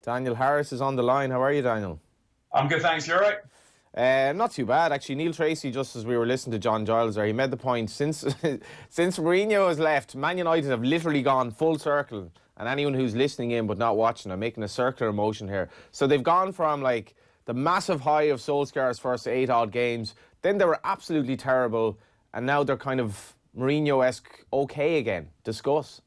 Daniel Harris is on the line. How are you, Daniel? I'm good, thanks. You all right? Not too bad, actually. Neil Tracy, just as we were listening to John Giles there, he made the point since since Mourinho has left, Man United have literally gone full circle. And anyone who's listening in but not watching, I'm making a circular motion here. So they've gone from like the massive high of Solskjaer's first 8 odd games, then they were absolutely terrible, and now they're kind of Mourinho-esque okay again. Discuss.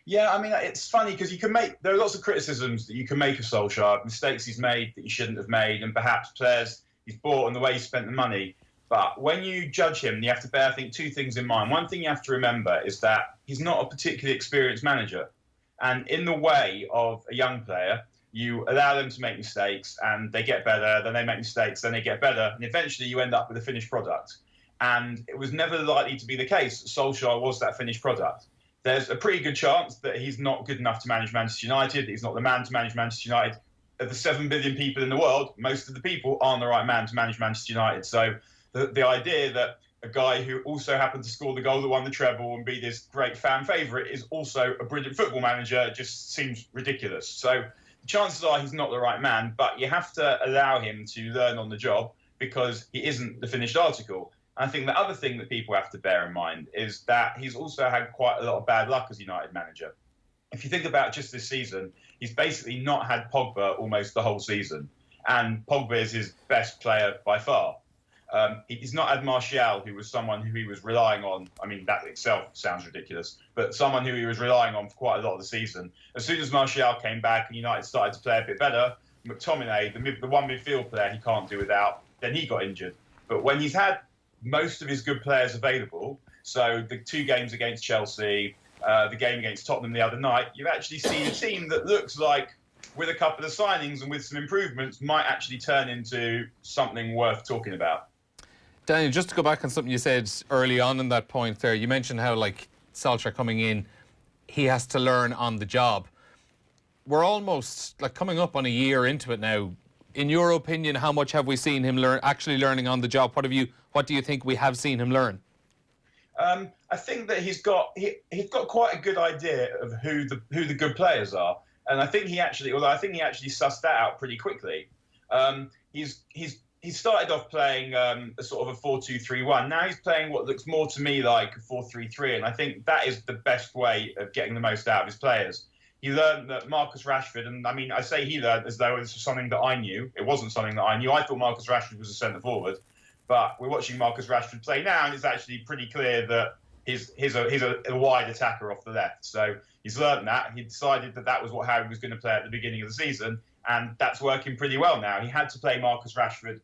Yeah, I mean, it's funny because there are lots of criticisms that you can make of Solskjaer, mistakes he's made that he shouldn't have made, and perhaps players he's bought and the way he spent the money. But when you judge him, you have to bear, I think, two things in mind. One thing you have to remember is that he's not a particularly experienced manager. And in the way of a young player, you allow them to make mistakes and they get better, then they make mistakes, then they get better, and eventually you end up with a finished product. And it was never likely to be the case that Solskjaer was that finished product. There's a pretty good chance that he's not good enough to manage Manchester United. He's not the man to manage Manchester United. Of the 7 billion people in the world, most of the people aren't the right man to manage Manchester United. So the idea that a guy who also happened to score the goal that won the treble and be this great fan favourite is also a brilliant football manager just seems ridiculous. So the chances are he's not the right man, but you have to allow him to learn on the job because he isn't the finished article. I think the other thing that people have to bear in mind is that he's also had quite a lot of bad luck as United manager. If you think about just this season, he's basically not had Pogba almost the whole season. And Pogba is his best player by far. He's not had Martial, who was someone who he was relying on. I mean, that itself sounds ridiculous, but someone who he was relying on for quite a lot of the season. As soon as Martial came back and United started to play a bit better, McTominay, the one midfield player he can't do without, then he got injured. But when he's had most of his good players available, so the 2 games against Chelsea, the game against Tottenham the other night, you've actually seen a team that looks like, with a couple of signings and with some improvements, might actually turn into something worth talking about. Daniel, just to go back on something you said early on in that point there, you mentioned how, like, Solskjaer coming in, he has to learn on the job. We're almost, like, coming up on a year into it now. In your opinion, how much have we seen him actually learning on the job? What do you think we have seen him learn? I think that he's got quite a good idea of who the good players are, and I think he actually sussed that out pretty quickly. He started off playing a sort of a 4-2-3-1. Now he's playing what looks more to me like a 4-3-3, and I think that is the best way of getting the most out of his players. He learned that Marcus Rashford, and I mean, I say he learned as though this was something that I knew. It wasn't something that I knew. I thought Marcus Rashford was a centre forward, but we're watching Marcus Rashford play now, and it's actually pretty clear that he's a wide attacker off the left. So he's learned that. He decided that that was what Harry was going to play at the beginning of the season, and that's working pretty well now. He had to play Marcus Rashford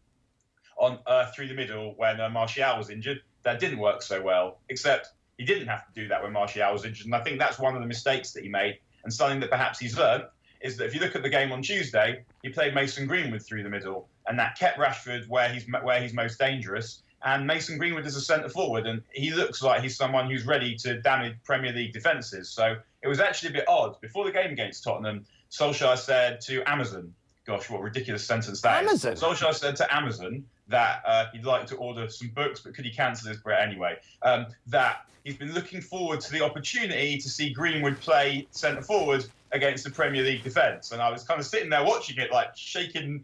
on through the middle when Martial was injured. That didn't work so well, except he didn't have to do that when Martial was injured, and I think that's one of the mistakes that he made. And something that perhaps he's learned is that if you look at the game on Tuesday, he played Mason Greenwood through the middle, and that kept Rashford where he's most dangerous. And Mason Greenwood is a centre forward, and he looks like he's someone who's ready to damage Premier League defences. So it was actually a bit odd. Before the game against Tottenham, Solskjaer said to Amazon, gosh, what a ridiculous sentence that is. Solskjaer said to Amazon that he'd like to order some books, but could he cancel his Brett anyway? That he's been looking forward to the opportunity to see Greenwood play centre forward against the Premier League defence. And I was kind of sitting there watching it, like shaking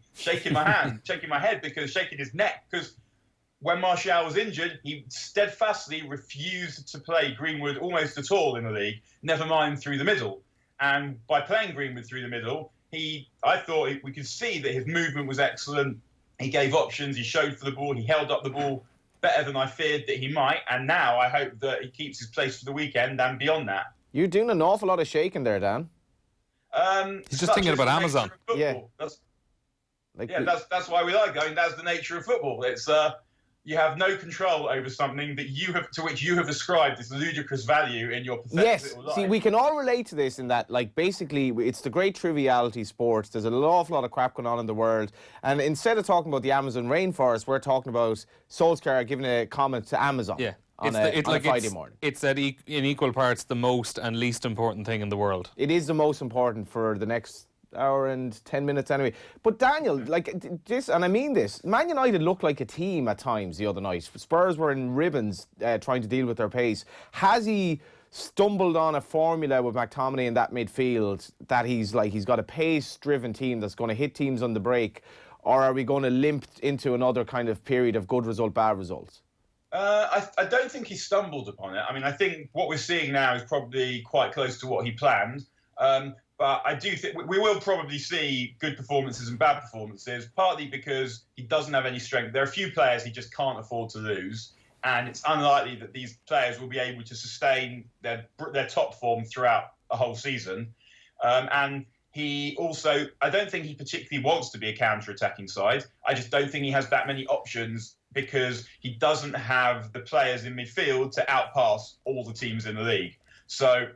my hand, shaking my head, shaking his neck, because when Martial was injured, he steadfastly refused to play Greenwood almost at all in the league, never mind through the middle. And by playing Greenwood through the middle, I thought we could see that his movement was excellent. He gave options, he showed for the ball, he held up the ball better than I feared that he might. And now I hope that he keeps his place for the weekend and beyond that. You're doing an awful lot of shaking there, Dan. He's just thinking about Amazon. Yeah, that's why we like going. That's the nature of football. It's you have no control over something to which you have ascribed this ludicrous value in your pathetic little life. See, we can all relate to this in that, like, basically, it's the great triviality sports. There's an awful lot of crap going on in the world. And instead of talking about the Amazon rainforest, we're talking about Solskjaer giving a comment to Amazon. Yeah. On a Friday morning. It's in equal parts the most and least important thing in the world. It is the most important for the next hour and 10 minutes anyway. But Daniel, like this, and I mean this, Man United looked like a team at times the other night. Spurs were in ribbons trying to deal with their pace. Has he stumbled on a formula with McTominay in that midfield that he's got a pace-driven team that's going to hit teams on the break, or are we going to limp into another kind of period of good result, bad results? I don't think he stumbled upon it. I mean, I think what we're seeing now is probably quite close to what he planned. But I do think we will probably see good performances and bad performances, partly because he doesn't have any strength. There are a few players he just can't afford to lose, and it's unlikely that these players will be able to sustain their top form throughout a whole season. And he also, I don't think he particularly wants to be a counter-attacking side. I just don't think he has that many options because he doesn't have the players in midfield to outpass all the teams in the league. So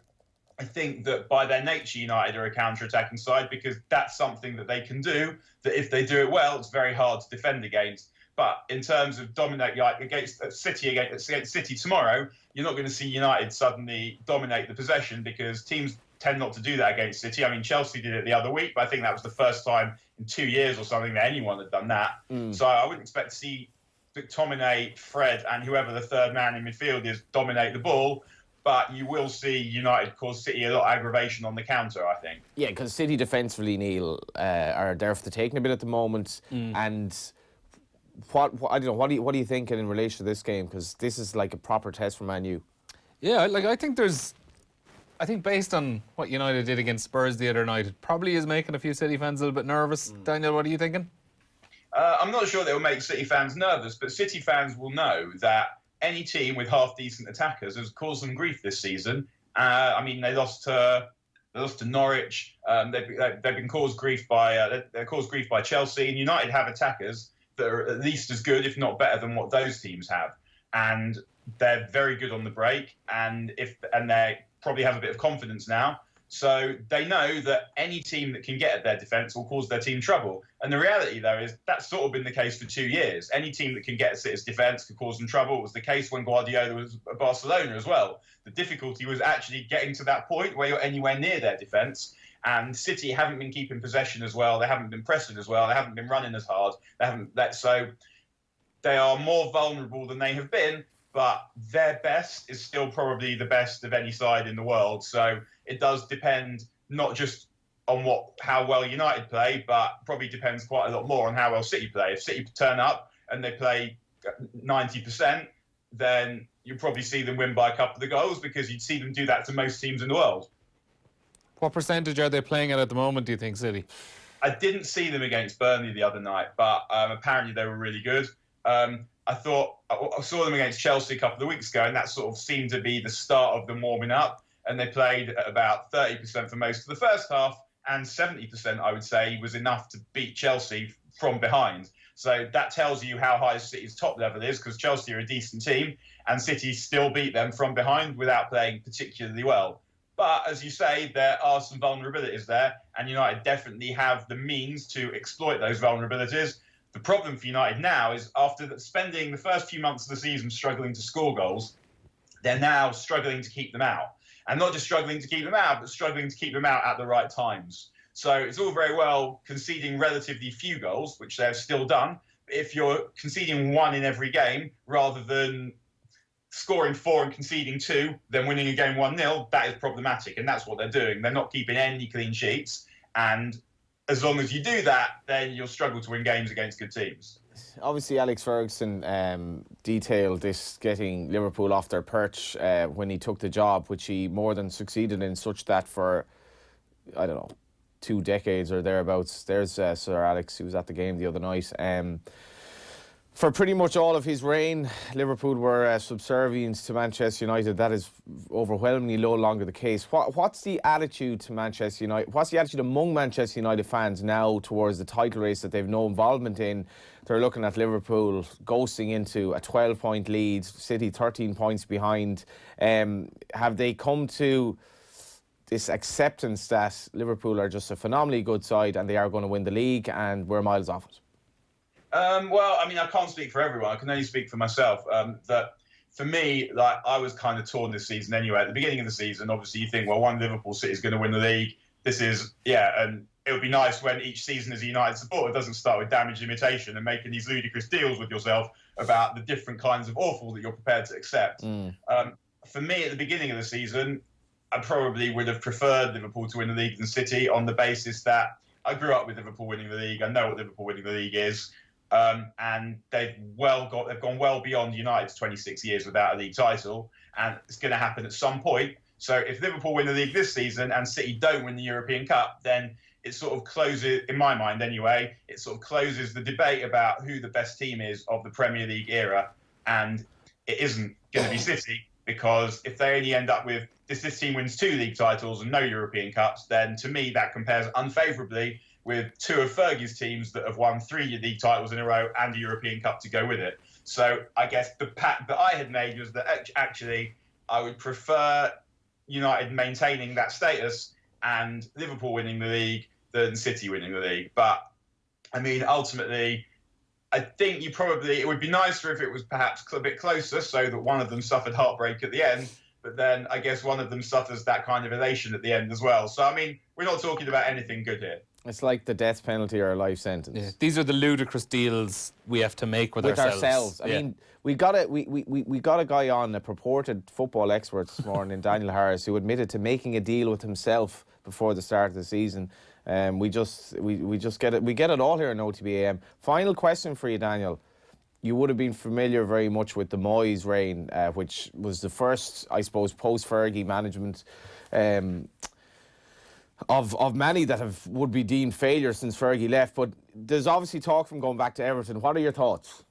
I think that by their nature, United are a counter-attacking side because that's something that they can do, that if they do it well, it's very hard to defend against. But in terms of dominate against City tomorrow, you're not going to see United suddenly dominate the possession because teams tend not to do that against City. I mean, Chelsea did it the other week, but I think that was the first time in 2 years or something that anyone had done that. So I wouldn't expect to see McTominay, Fred, and whoever the third man in midfield is dominate the ball. But you will see United cause City a lot of aggravation on the counter, I think. Yeah, because City defensively, Neil, are there for the taking a bit at the moment. And what I don't know, what are you thinking in relation to this game? Because this is like a proper test for Man U. Yeah, I think based on what United did against Spurs the other night, it probably is making a few City fans a little bit nervous. Daniel, what are you thinking? I'm not sure they will make City fans nervous, but City fans will know that any team with half-decent attackers has caused them grief this season. I mean, they lost to Norwich. They've been caused grief by they're caused grief by Chelsea, and United have attackers that are at least as good, if not better, than what those teams have. And they're very good on the break, and they probably have a bit of confidence now. So they know that any team that can get at their defence will cause their team trouble. And the reality, though, is that's sort of been the case for 2 years. Any team that can get at City's defence could cause them trouble. It was the case when Guardiola was at Barcelona as well. The difficulty was actually getting to that point where you're anywhere near their defence. And City haven't been keeping possession as well. They haven't been pressing as well. They haven't been running as hard. So they are more vulnerable than they have been. But their best is still probably the best of any side in the world. So it does depend not just on how well United play, but probably depends quite a lot more on how well City play. If City turn up and they play 90%, then you'll probably see them win by a couple of goals because you'd see them do that to most teams in the world. What percentage are they playing at the moment, do you think, City? I didn't see them against Burnley the other night, but apparently they were really good. I saw them against Chelsea a couple of weeks ago, and that sort of seemed to be the start of them warming up. And they played at about 30% for most of the first half, and 70%, I would say, was enough to beat Chelsea from behind. So that tells you how high City's top level is, because Chelsea are a decent team, and City still beat them from behind without playing particularly well. But as you say, there are some vulnerabilities there, and United definitely have the means to exploit those vulnerabilities. The problem for United now is after spending the first few months of the season struggling to score goals, they're now struggling to keep them out. And not just struggling to keep them out, but struggling to keep them out at the right times. So it's all very well conceding relatively few goals, which they've still done. But if you're conceding one in every game rather than scoring 4 and conceding 2, then winning a game 1-0, that is problematic. And that's what they're doing. They're not keeping any clean sheets. And as long as you do that, then you'll struggle to win games against good teams. Obviously, Alex Ferguson detailed this getting Liverpool off their perch when he took the job, which he more than succeeded in, such that for, 2 decades or thereabouts. There's Sir Alex, who was at the game the other night. For pretty much all of his reign, Liverpool were subservient to Manchester United. That is overwhelmingly no longer the case. What's the attitude to Manchester United? What's the attitude among Manchester United fans now towards the title race that they've no involvement in? They're looking at Liverpool ghosting into a 12-point lead, City 13 points behind. Have they come to this acceptance that Liverpool are just a phenomenally good side and they are going to win the league and we're miles off it? Well, I mean, I can't speak for everyone. I can only speak for myself. That for me, I was kind of torn this season anyway. At the beginning of the season, obviously, you think, well, one Liverpool City is going to win the league. And it would be nice when each season as a United supporter doesn't start with damage limitation and making these ludicrous deals with yourself about the different kinds of awful that you're prepared to accept. for me, at the beginning of the season, I probably would have preferred Liverpool to win the league than City on the basis that I grew up with Liverpool winning the league. I know what Liverpool winning the league is. And they've gone well beyond United's 26 years without a league title, and it's going to happen at some point. So if Liverpool win the league this season and City don't win the European Cup, then it sort of closes, in my mind anyway, it sort of closes the debate about who the best team is of the Premier League era, and it isn't going to be City, because if they only end up with this team wins 2 league titles and no European Cups, then to me that compares unfavourably with 2 of Fergie's teams that have won 3 league titles in a row and a European Cup to go with it. So I guess the pact that I had made was that actually I would prefer United maintaining that status and Liverpool winning the league than City winning the league. But, I mean, ultimately, I think it would be nicer if it was perhaps a bit closer so that one of them suffered heartbreak at the end. But then I guess one of them suffers that kind of elation at the end as well. So, I mean, we're not talking about anything good here. It's like the death penalty or a life sentence. Yeah. These are the ludicrous deals we have to make with ourselves. I mean, we got a guy on, a purported football expert this morning, Daniel Harris, who admitted to making a deal with himself before the start of the season. We get it all here in OTBAM. Final question for you, Daniel. You would have been familiar very much with the Moyes reign, which was the first, I suppose, post-Fergie management of many that would be deemed failures since Fergie left. But there's obviously talk from going back to Everton. What are your thoughts?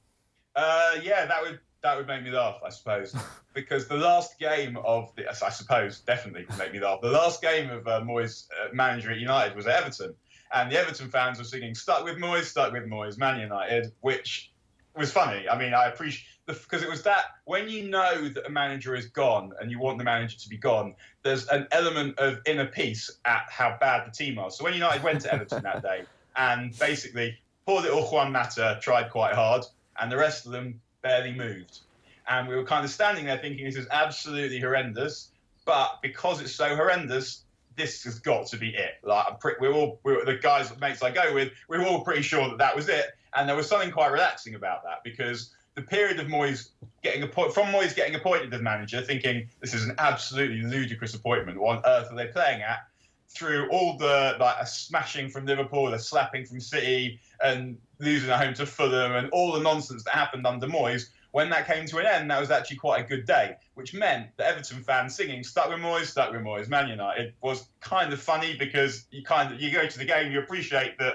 Yeah, that would make me laugh, I suppose, because the last game of I suppose definitely make me laugh. The last game of Moyes manager at United was at Everton, and the Everton fans were singing "Stuck with Moyes, Man United," which was funny. I mean, I appreciate because it was that when you know that a manager is gone and you want the manager to be gone, there's an element of inner peace at how bad the team are. So when United went to Everton that day, and basically poor little Juan Mata tried quite hard, and the rest of them barely moved. And we were kind of standing there thinking this is absolutely horrendous, but because it's so horrendous, this has got to be it. Like the guys, mates I go with, we were all pretty sure that was it. And there was something quite relaxing about that, because the period of Moyes getting appointed as manager, thinking this is an absolutely ludicrous appointment, what on earth are they playing at? Through all the a smashing from Liverpool, the slapping from City, and losing at home to Fulham, and all the nonsense that happened under Moyes, when that came to an end, that was actually quite a good day, which meant the Everton fans singing "Stuck with Moyes, Man United" was kind of funny, because you go to the game, you appreciate that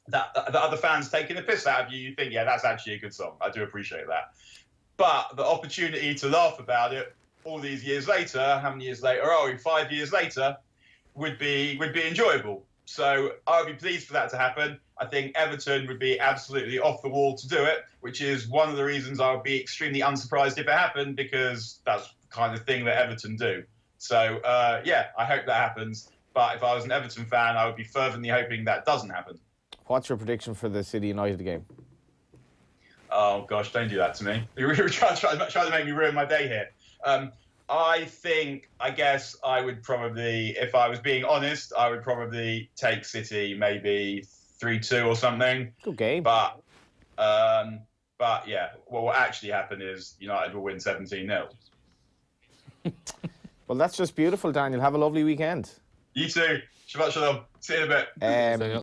the other fans taking the piss out of you, you think, yeah, that's actually a good song. I do appreciate that. But the opportunity to laugh about it all these years later, how many years later are we? 5 years later, would be enjoyable. So I would be pleased for that to happen. I think Everton would be absolutely off the wall to do it, which is one of the reasons I would be extremely unsurprised if it happened, because that's the kind of thing that Everton do. So, yeah, I hope that happens. But if I was an Everton fan, I would be fervently hoping that doesn't happen. What's your prediction for the City United game? Oh, gosh, don't do that to me. You're trying to make me ruin my day here. I guess I would probably, if I was being honest, I would probably take City maybe 3-2 or something. Good game. But yeah, what will actually happen is United will win 17-0. Well, that's just beautiful, Daniel. Have a lovely weekend. You too. Shabbat shalom. See you in a bit.